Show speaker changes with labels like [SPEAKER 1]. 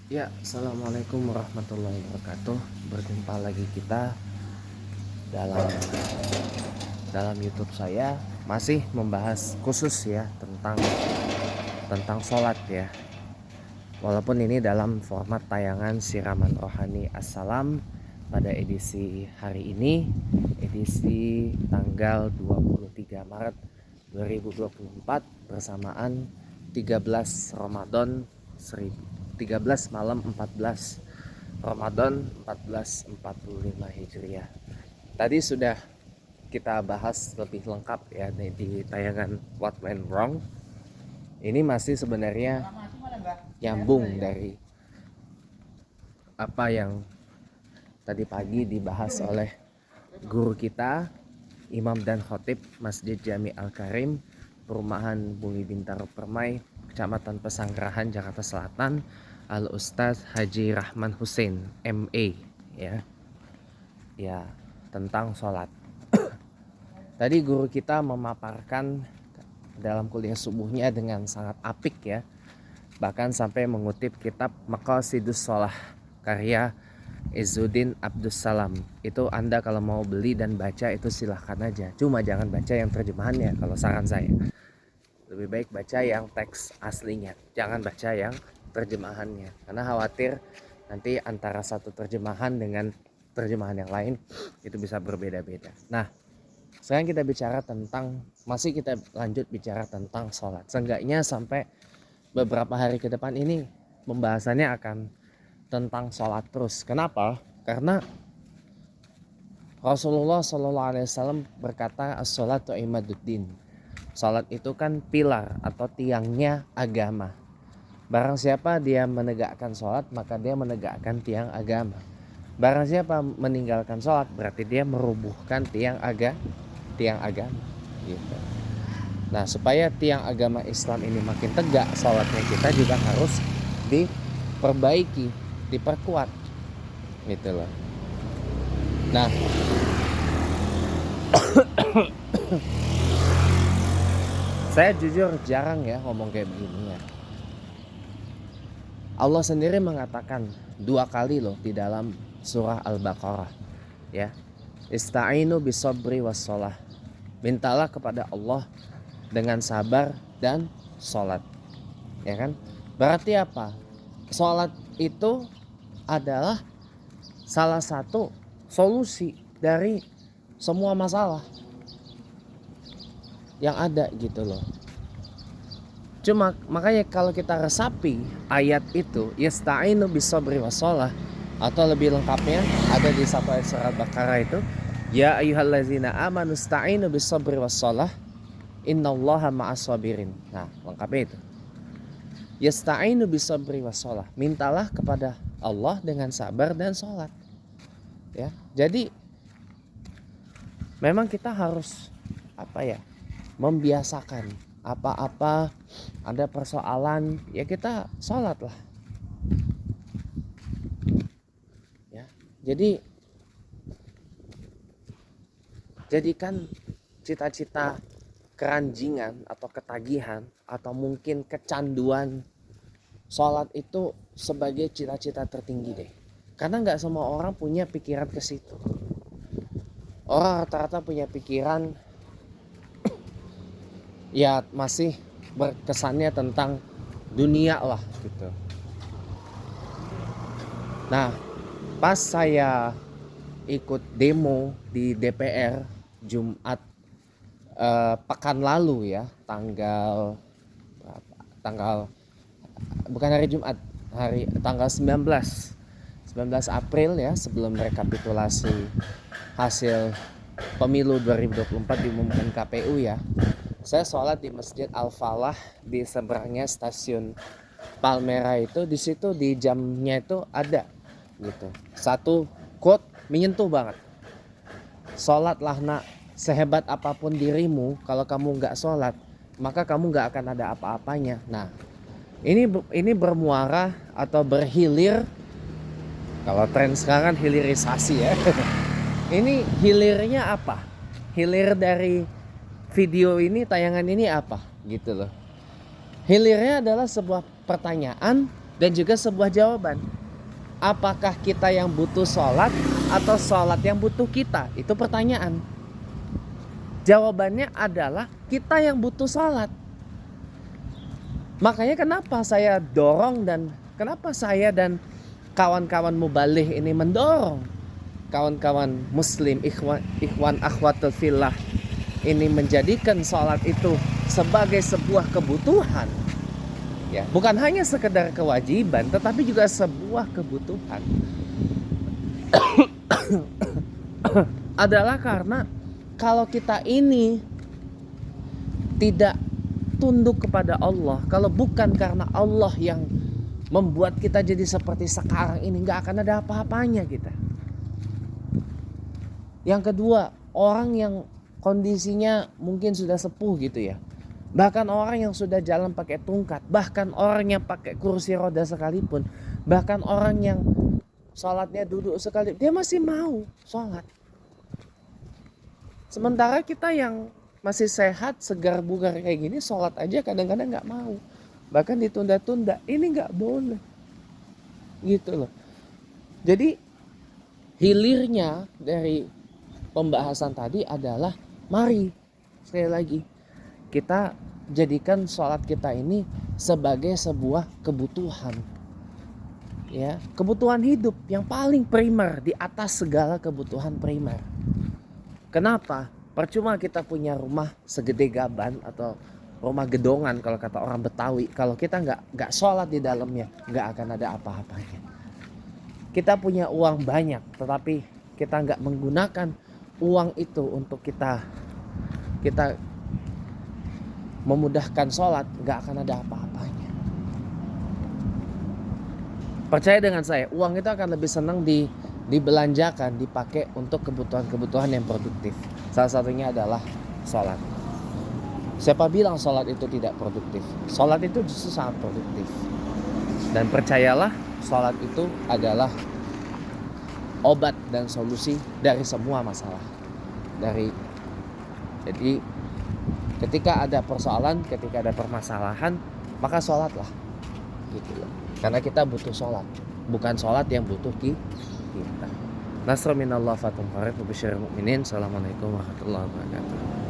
[SPEAKER 1] Ya, assalamualaikum warahmatullahi wabarakatuh. Berjumpa lagi kita dalam YouTube saya, masih membahas khusus ya tentang sholat ya. Walaupun ini dalam format tayangan siraman rohani Assalam pada edisi hari ini, edisi tanggal 23 Maret 2024 bersamaan 13 Ramadan 13 malam 14 Ramadan 1445 Hijriah. Tadi sudah kita bahas lebih lengkap ya di tayangan What Went Wrong. Ini masih sebenarnya nyambung dari apa yang tadi pagi dibahas oleh guru kita, Imam dan Khotib Masjid Jami Al-Karim, Perumahan Bumi Bintaro Permai, Kecamatan Pesanggerahan, Jakarta Selatan, Al-Ustadz Haji Rahman Hussein MA ya tentang sholat. Tadi guru kita memaparkan dalam kuliah subuhnya dengan sangat apik ya, bahkan sampai mengutip kitab Maqasidus Sholah karya Izzuddin Abdussalam. Itu Anda kalau mau beli dan baca itu silahkan aja, cuma jangan baca yang terjemahannya kalau saran saya. Lebih baik baca yang teks aslinya, jangan baca yang terjemahannya, karena khawatir nanti antara satu terjemahan dengan terjemahan yang lain itu bisa berbeda-beda. Nah, sekarang kita bicara kita lanjut bicara tentang sholat. Seenggaknya sampai beberapa hari ke depan ini pembahasannya akan tentang sholat terus. Kenapa? Karena Rasulullah SAW berkata as-sholatu imaduddin. Sholat itu kan pilar atau tiangnya agama. Barang siapa dia menegakkan sholat, maka dia menegakkan tiang agama. Barang siapa meninggalkan sholat, berarti dia merubuhkan tiang agama gitu. Nah, supaya tiang agama Islam ini makin tegak, sholatnya kita juga harus diperbaiki, diperkuat gitu loh. Nah, saya jujur jarang ya ngomong kayak begini ya. Allah sendiri mengatakan 2 kali loh di dalam surah Al-Baqarah ya. Ista'inu bisabri wassholah. Mintalah kepada Allah dengan sabar dan sholat. Ya kan? Berarti apa? Sholat itu adalah salah satu solusi dari semua masalah yang ada gitu loh. Cuma makanya kalau kita resapi ayat itu, yasta'inu bisabri wassholah, atau lebih lengkapnya ada di satu ayat surat Baqarah itu, ya ayyuhallazina amanu ista'inu bisabri wassholah innallaha ma'as-sabirin. Nah, lengkapnya itu. Yasta'inu bisabri wassholah, mintalah kepada Allah dengan sabar dan sholat. Ya, jadi memang kita harus membiasakan apa-apa ada persoalan ya kita sholat lah ya. Jadi jadikan cita-cita keranjingan atau ketagihan atau mungkin kecanduan sholat itu sebagai cita-cita tertinggi deh, karena nggak semua orang punya pikiran ke situ. Orang rata-rata punya pikiran ya masih berkesannya tentang dunia lah gitu. Nah, pas saya ikut demo di DPR Jumat pekan lalu ya, bukan hari Jumat, tanggal 19 April ya, sebelum rekapitulasi hasil pemilu 2024 diumumkan KPU ya. Saya sholat di Masjid Al-Falah di seberangnya stasiun Palmera itu. Di situ di jamnya itu ada gitu satu quote menyentuh banget. Sholatlah nak, sehebat apapun dirimu, kalau kamu nggak sholat maka kamu nggak akan ada apa-apanya. Nah, ini bermuara atau berhilir, kalau tren sekarang hilirisasi ya. Ini hilirnya apa? Hilir dari video ini, tayangan ini apa gitu loh. Hilirnya adalah sebuah pertanyaan Dan juga sebuah jawaban, apakah kita yang butuh sholat atau sholat yang butuh kita? Itu pertanyaan. Jawabannya adalah kita yang butuh sholat. Makanya kenapa saya dorong dan kenapa saya dan kawan-kawan mubalih ini mendorong kawan-kawan muslim, ikhwan akhwatul fillah ini menjadikan sholat itu sebagai sebuah kebutuhan. Ya, bukan hanya sekedar kewajiban, tetapi juga sebuah kebutuhan. Adalah karena kalau kita ini tidak tunduk kepada Allah, kalau bukan karena Allah yang membuat kita jadi seperti sekarang ini, nggak akan ada apa-apanya kita. Yang kedua, orang yang kondisinya mungkin sudah sepuh gitu ya, bahkan orang yang sudah jalan pakai tungkat, bahkan orang yang pakai kursi roda sekalipun, bahkan orang yang sholatnya duduk sekali, dia masih mau sholat. Sementara kita yang masih sehat, segar bugar kayak gini, sholat aja kadang-kadang gak mau, bahkan ditunda-tunda. Ini gak boleh gitu loh. Jadi hilirnya dari pembahasan tadi adalah, mari sekali lagi kita jadikan sholat kita ini sebagai sebuah kebutuhan, ya, kebutuhan hidup yang paling primer di atas segala kebutuhan primer. Kenapa? Percuma kita punya rumah segede gaban atau rumah gedongan kalau kata orang Betawi, kalau kita nggak sholat di dalamnya, nggak akan ada apa-apanya. Kita punya uang banyak, tetapi kita nggak menggunakan uang itu untuk kita memudahkan sholat, nggak akan ada apa-apanya. Percaya dengan saya, uang itu akan lebih senang dibelanjakan, dipakai untuk kebutuhan-kebutuhan yang produktif. Salah satunya adalah sholat. Siapa bilang sholat itu tidak produktif? Sholat itu justru sangat produktif. Dan percayalah, sholat itu adalah obat dan solusi dari semua masalah. Jadi ketika ada persoalan, ketika ada permasalahan, maka sholatlah, gitu loh. Karena kita butuh sholat, bukan sholat yang butuh kita. Nasrul minallah fatum qarib wa bisyiril mu'minin. Assalamualaikum warahmatullahi wabarakatuh.